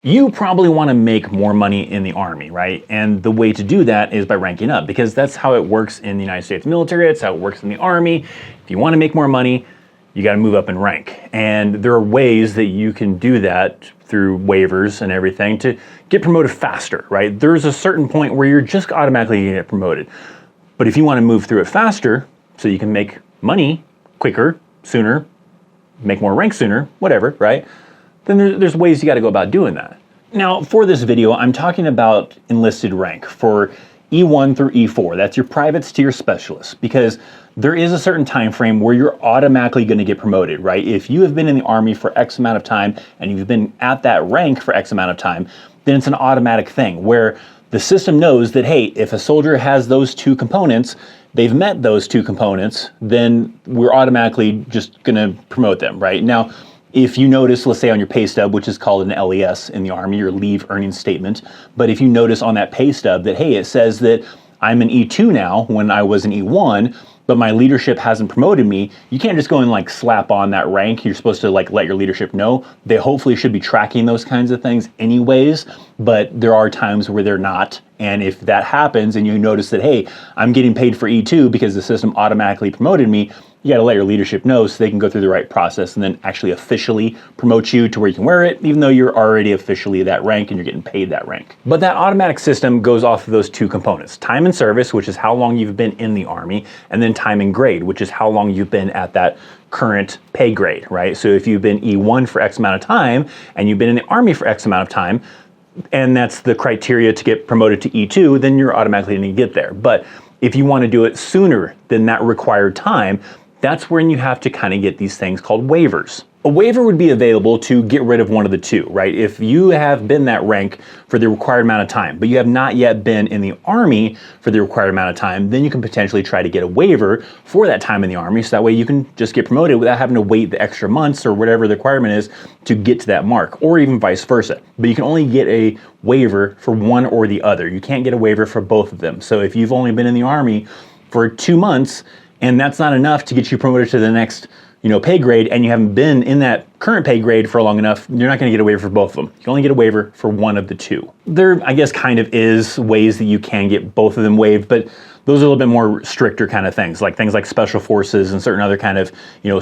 You probably want to make more money in the Army, right? And the way to do that is by ranking up, because that's how it works in the United States military. It's how it works in the Army. If you want to make more money, you got to move up in rank. And there are ways that you can do that through waivers and everything to get promoted faster, right? There's a certain point where you're just automatically going to get promoted. But if you want to move through it faster so you can make money quicker, sooner, make more rank sooner, whatever, right? Then there's ways you got to go about doing that. Now, for this video, I'm talking about enlisted rank for E1 through E4. That's your privates to your specialists, because there is a certain time frame where you're automatically going to get promoted, right? If you have been in the Army for X amount of time and you've been at that rank for X amount of time, then it's an automatic thing where the system knows that, hey, if a soldier has those two components, they've met those two components, then we're automatically just going to promote them, right? Now, if you notice, let's say on your pay stub, which is called an LES in the Army, your leave earnings statement, but if you notice on that pay stub that, hey, it says that I'm an E2 now when I was an E1, but my leadership hasn't promoted me, you can't just go and like slap on that rank. You're supposed to like let your leadership know. They hopefully should be tracking those kinds of things anyways, but there are times where they're not. And if that happens and you notice that, hey, I'm getting paid for E2 because the system automatically promoted me, you got to let your leadership know so they can go through the right process and then actually officially promote you to where you can wear it, even though you're already officially that rank and you're getting paid that rank. But that automatic system goes off of those two components: time and service, which is how long you've been in the Army, and then time and grade, which is how long you've been at that current pay grade, right? So if you've been E1 for X amount of time and you've been in the Army for X amount of time, and that's the criteria to get promoted to E2, then you're automatically going to get there. But if you want to do it sooner than that required time, that's when you have to kind of get these things called waivers. A waiver would be available to get rid of one of the two, right? If you have been that rank for the required amount of time, but you have not yet been in the Army for the required amount of time, then you can potentially try to get a waiver for that time in the Army, so that way you can just get promoted without having to wait the extra months or whatever the requirement is to get to that mark, or even vice versa. But you can only get a waiver for one or the other. You can't get a waiver for both of them. So if you've only been in the Army for 2 months, and that's not enough to get you promoted to the next, pay grade, and you haven't been in that current pay grade for long enough, you're not going to get a waiver for both of them. You can only get a waiver for one of the two. There, I guess, kind of is ways that you can get both of them waived, but those are a little bit more stricter kind of things like special forces and certain other kind of,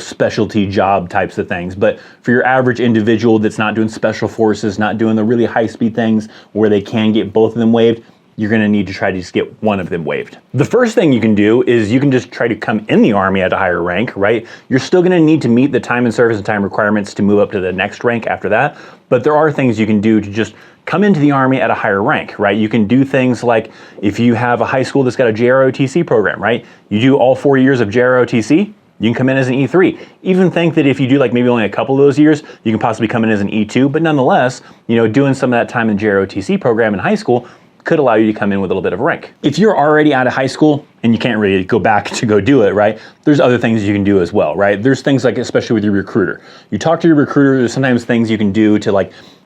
specialty job types of things. But for your average individual that's not doing special forces, not doing the really high-speed things where they can get both of them waived, you're going to need to try to just get one of them waived. The first thing you can do is you can just try to come in the Army at a higher rank, right? You're still going to need to meet the time and service and time requirements to move up to the next rank after that, but there are things you can do to just come into the Army at a higher rank, right? You can do things like, if you have a high school that's got a JROTC program, right? You do all 4 years of JROTC, you can come in as an E3. Even think that if you do like maybe only a couple of those years, you can possibly come in as an E2, but nonetheless, doing some of that time in the JROTC program in high school could allow you to come in with a little bit of rank. If you're already out of high school and you can't really go back to go do it, right? There's other things you can do as well, right? There's things like, especially with your recruiter. You talk to your recruiter, there's sometimes things you can do to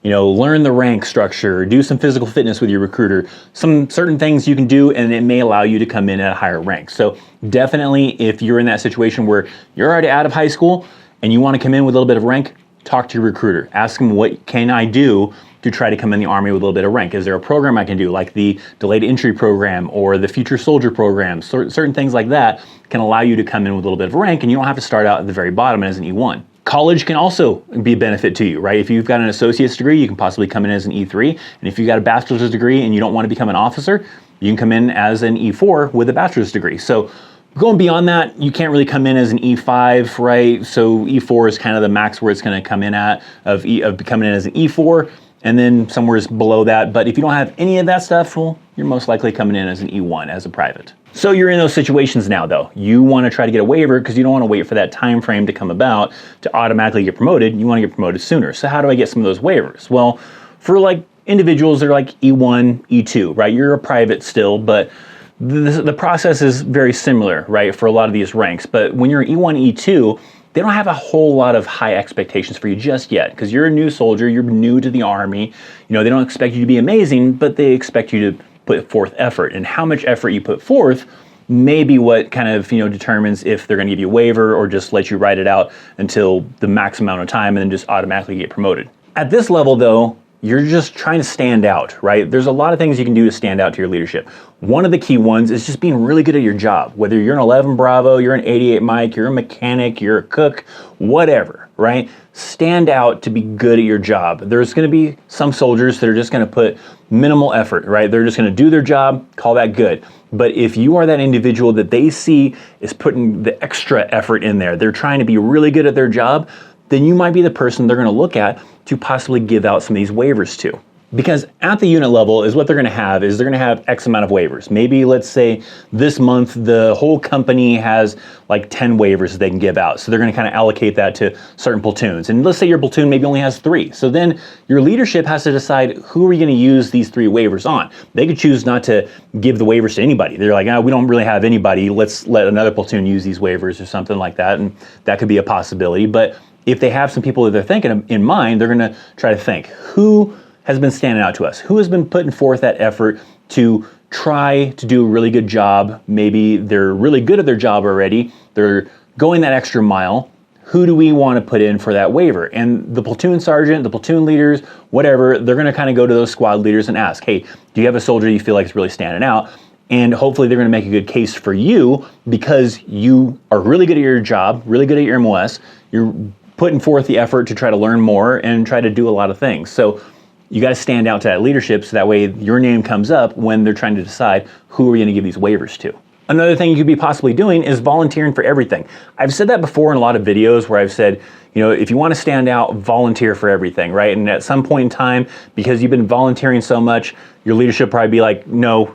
learn the rank structure, do some physical fitness with your recruiter, some certain things you can do, and it may allow you to come in at a higher rank. So definitely, if you're in that situation where you're already out of high school and you want to come in with a little bit of rank, talk to your recruiter. Ask them, what can I do to try to come in the Army with a little bit of rank? Is there a program I can do, like the delayed entry program or the future soldier program? Certain things like that can allow you to come in with a little bit of rank, and you don't have to start out at the very bottom as an E1. College can also be a benefit to you, right? If you've got an associate's degree, you can possibly come in as an E3. And if you've got a bachelor's degree and you don't want to become an officer, you can come in as an E4 with a bachelor's degree. So going beyond that, you can't really come in as an E5, right? So E4 is kind of the max where it's going to come in at of coming in as an E4, and then somewhere is below that. But if you don't have any of that stuff, well, you're most likely coming in as an E1 as a private. So you're in those situations now, though. You want to try to get a waiver because you don't want to wait for that time frame to come about to automatically get promoted. You want to get promoted sooner. So how do I get some of those waivers? Well, for like individuals that are like E1, E2, right? You're a private still, but the process is very similar, right, for a lot of these ranks. But when you're E1, E2, they don't have a whole lot of high expectations for you just yet, because you're a new soldier, you're new to the Army. They don't expect you to be amazing, but they expect you to put forth effort. And how much effort you put forth may be what kind of, determines if they're going to give you a waiver or just let you ride it out until the max amount of time and then just automatically get promoted. At this level, though, you're just trying to stand out, right? There's a lot of things you can do to stand out to your leadership. One of the key ones is just being really good at your job. Whether you're an 11 Bravo, you're an 88 Mike, you're a mechanic, you're a cook, whatever, right? Stand out to be good at your job. There's going to be some soldiers that are just going to put minimal effort, right? They're just going to do their job, call that good. But if you are that individual that they see is putting the extra effort in there, they're trying to be really good at their job, then you might be the person they're going to look at to possibly give out some of these waivers to. Because at the unit level is what they're going to have is they're going to have X amount of waivers. Maybe let's say this month the whole company has like 10 waivers that they can give out. So they're going to kind of allocate that to certain platoons. And let's say your platoon maybe only has 3. So then your leadership has to decide who are you going to use these 3 waivers on. They could choose not to give the waivers to anybody. They're like, we don't really have anybody. Let's let another platoon use these waivers or something like that. And that could be a possibility. But if they have some people that they're thinking in mind, they're going to try to think who has been standing out to us, who has been putting forth that effort to try to do a really good job. Maybe they're really good at their job already. They're going that extra mile. Who do we want to put in for that waiver? And the platoon sergeant, the platoon leaders, whatever, they're going to kind of go to those squad leaders and ask, hey, do you have a soldier you feel like is really standing out? And hopefully they're going to make a good case for you because you are really good at your job, really good at your MOS. You're putting forth the effort to try to learn more and try to do a lot of things. So you got to stand out to that leadership so that way your name comes up when they're trying to decide who are you going to give these waivers to. Another thing you could be possibly doing is volunteering for everything. I've said that before in a lot of videos where I've said, if you want to stand out, volunteer for everything, right? And at some point in time, because you've been volunteering so much, your leadership probably be like, no,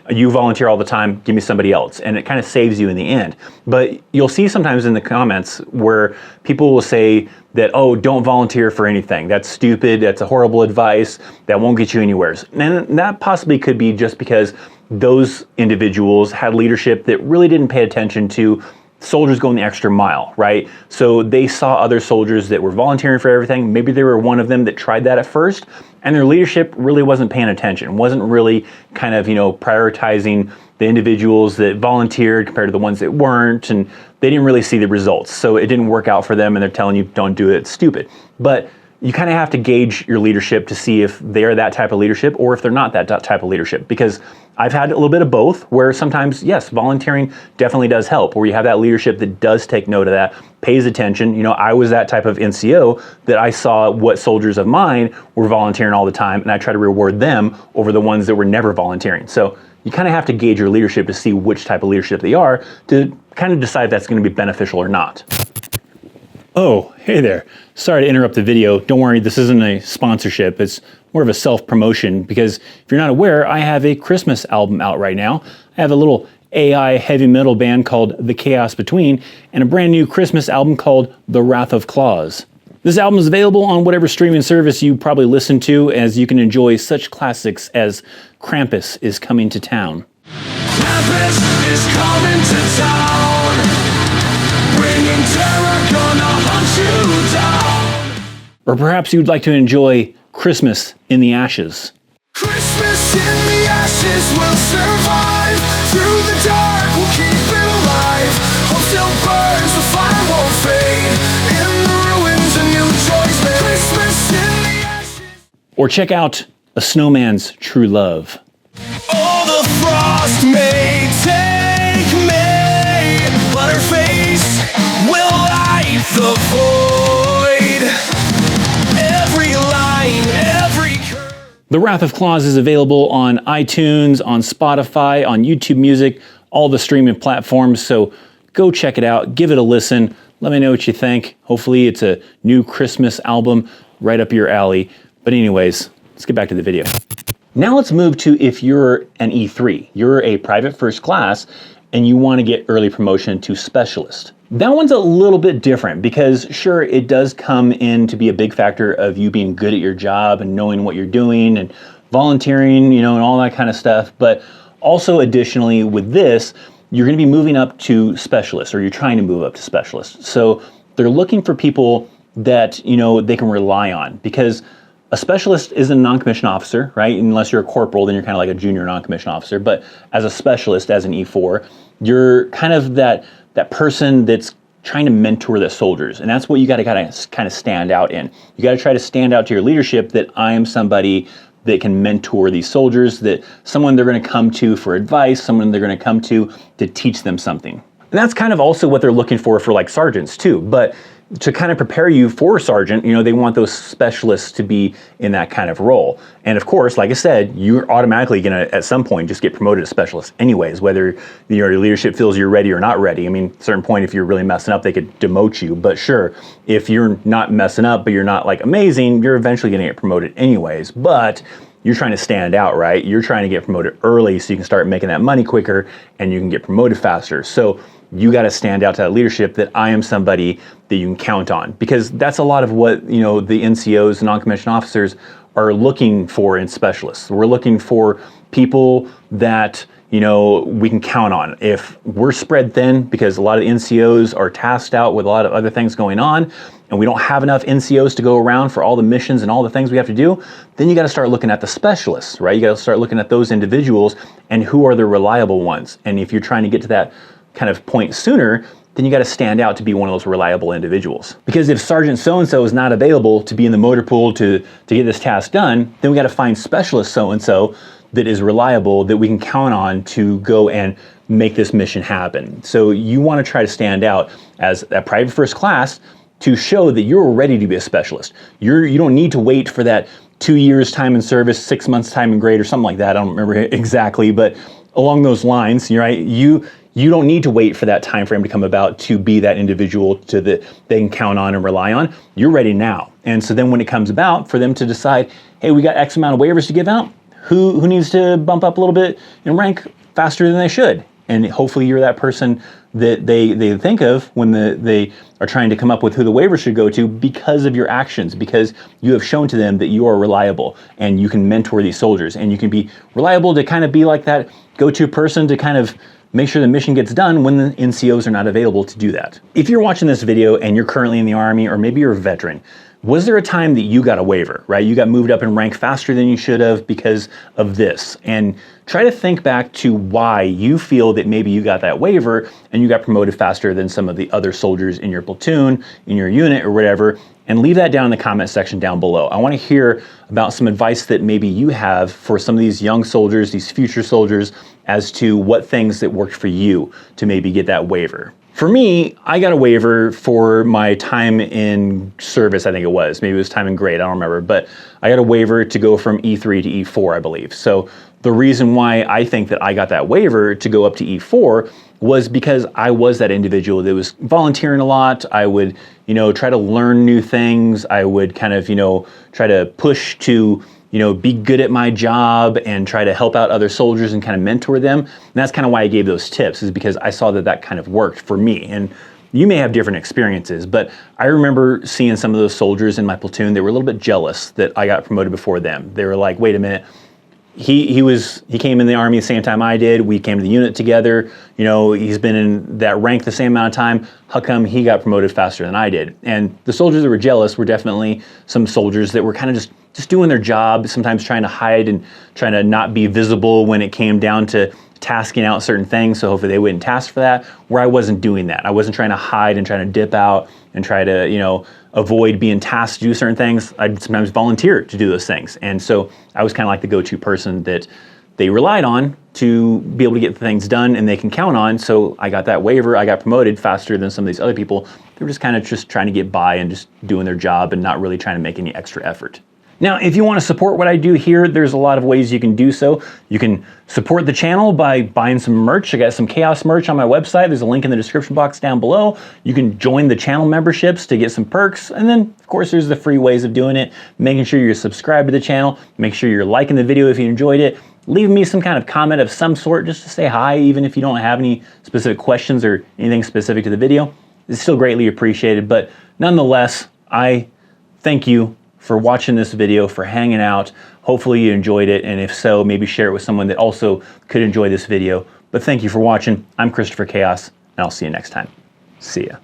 you volunteer all the time, give me somebody else. And it kind of saves you in the end. But you'll see sometimes in the comments where people will say that, oh, don't volunteer for anything. That's stupid, that's a horrible advice, that won't get you anywhere. And that possibly could be just because those individuals had leadership that really didn't pay attention to soldiers going the extra mile, right? So they saw other soldiers that were volunteering for everything. Maybe they were one of them that tried that at first, and their leadership really wasn't paying attention, wasn't really kind of, prioritizing the individuals that volunteered compared to the ones that weren't, and they didn't really see the results. So it didn't work out for them, and they're telling you, don't do it, it's stupid. But you kind of have to gauge your leadership to see if they're that type of leadership or if they're not that type of leadership. Because I've had a little bit of both where sometimes, yes, volunteering definitely does help, where you have that leadership that does take note of that, pays attention. I was that type of NCO that I saw what soldiers of mine were volunteering all the time, and I try to reward them over the ones that were never volunteering. So you kind of have to gauge your leadership to see which type of leadership they are to kind of decide if that's going to be beneficial or not. Oh, hey there. Sorry to interrupt the video. Don't worry, this isn't a sponsorship. It's more of a self-promotion because if you're not aware, I have a Christmas album out right now. I have a little AI heavy metal band called The Chaos Between and a brand new Christmas album called The Wrath of Claus. This album is available on whatever streaming service you probably listen to, as you can enjoy such classics as Krampus is Coming to Town. Krampus is coming to town, bringing terror, gonna hunt you down. Or perhaps you'd like to enjoy Christmas in the Ashes. Christmas in the ashes will survive, through the dark we'll keep it alive. Hope still burns, the fire won't fade, in the ruins a new choice made. Christmas in the ashes. Or check out A Snowman's True Love. All the frost may take me, but her face will light the void. Every line, every curve. The Wrath of Claus is available on iTunes, on Spotify, on YouTube Music, all the streaming platforms, so go check it out, give it a listen, let me know what you think. Hopefully it's a new Christmas album right up your alley. But anyways, let's get back to the video. Now let's move to if you're an E3, you're a private first class, and you want to get early promotion to specialist. That one's a little bit different because sure, it does come in to be a big factor of you being good at your job and knowing what you're doing and volunteering, and all that kind of stuff. But also additionally with this, you're going to be moving up to specialist, or you're trying to move up to specialist. So they're looking for people that, they can rely on, because a specialist is a non-commissioned officer, right? Unless you're a corporal, then you're kind of like a junior non-commissioned officer. But as a specialist, as an E4, you're kind of that person that's trying to mentor the soldiers. And that's what you got to kind of stand out in. You got to try to stand out to your leadership that I am somebody that can mentor these soldiers, that someone they're going to come to for advice, someone they're going to come to teach them something. And that's kind of also what they're looking for like sergeants too. But to kind of prepare you for sergeant, you know, they want those specialists to be in that kind of role. And of course, like I said, you're automatically going to, at some point, just get promoted to specialist anyways, whether your leadership feels you're ready or not ready. I mean, at a certain point, if you're really messing up, they could demote you. But sure, if you're not messing up, but you're not like amazing, you're eventually going to get promoted anyways. But you're trying to stand out, right? You're trying to get promoted early so you can start making that money quicker and you can get promoted faster. So you got to stand out to that leadership that I am somebody that you can count on, because that's a lot of what, you know, the NCOs, non-commissioned officers, are looking for in specialists. We're looking for people that, you know, we can count on. If we're spread thin, because a lot of NCOs are tasked out with a lot of other things going on, and we don't have enough NCOs to go around for all the missions and all the things we have to do, then you got to start looking at the specialists, right? You got to start looking at those individuals and who are the reliable ones. And if you're trying to get to that kind of point sooner, then you got to stand out to be one of those reliable individuals. Because if Sergeant so-and-so is not available to be in the motor pool to get this task done, then we got to find Specialist so-and-so that is reliable, that we can count on to go and make this mission happen. So you want to try to stand out as a private first class to show that you're ready to be a specialist. You don't need to wait for that 2 years time in service, 6 months time in grade, or something like that. I don't remember exactly, but along those lines, right? You don't need to wait for that time frame to come about to be that individual to that they can count on and rely on. You're ready now. And so then when it comes about for them to decide, hey, we got X amount of waivers to give out, who needs to bump up a little bit in rank faster than they should? And hopefully you're that person that they think of when they are trying to come up with who the waiver should go to, because of your actions, because you have shown to them that you are reliable and you can mentor these soldiers, and you can be reliable to kind of be like that go-to person to kind of make sure the mission gets done when the NCOs are not available to do that. If you're watching this video and you're currently in the Army, or maybe you're a veteran, was there a time that you got a waiver, right? You got moved up in rank faster than you should have because of this. And try to think back to why you feel that maybe you got that waiver and you got promoted faster than some of the other soldiers in your platoon, in your unit, or whatever, and leave that down in the comment section down below. I want to hear about some advice that maybe you have for some of these young soldiers, these future soldiers, as to what things that worked for you to maybe get that waiver. For me, I got a waiver for my time in service, I think it was. Maybe it was time in grade, I don't remember. But I got a waiver to go from E3 to E4, I believe. So the reason why I think that I got that waiver to go up to E4 was because I was that individual that was volunteering a lot. I would, try to learn new things. I would kind of, try to push to, be good at my job and try to help out other soldiers and kind of mentor them. And that's kind of why I gave those tips, is because I saw that kind of worked for me. And you may have different experiences, but I remember seeing some of those soldiers in my platoon that were a little bit jealous that I got promoted before them. They were like, wait a minute, he came in the Army the same time I did. We came to the unit together. He's been in that rank the same amount of time. How come he got promoted faster than I did? And the soldiers that were jealous were definitely some soldiers that were kind of just doing their job, sometimes trying to hide and trying to not be visible when it came down to tasking out certain things, so hopefully they wouldn't task for that, where I wasn't doing that. I wasn't trying to hide and trying to dip out and try to, avoid being tasked to do certain things. I'd sometimes volunteer to do those things. And so I was kind of like the go-to person that they relied on to be able to get things done and they can count on. So I got that waiver. I got promoted faster than some of these other people. They were just kind of just trying to get by and just doing their job and not really trying to make any extra effort. Now, if you want to support what I do here, there's a lot of ways you can do so. You can support the channel by buying some merch. I got some Chaos merch on my website. There's a link in the description box down below. You can join the channel memberships to get some perks. And then, of course, there's the free ways of doing it. Making sure you're subscribed to the channel. Make sure you're liking the video if you enjoyed it. Leave me some kind of comment of some sort just to say hi, even if you don't have any specific questions or anything specific to the video. It's still greatly appreciated. But nonetheless, I thank you for watching this video, for hanging out. Hopefully you enjoyed it, and if so, maybe share it with someone that also could enjoy this video. But thank you for watching. I'm Christopher Chaos, and I'll see you next time. See ya.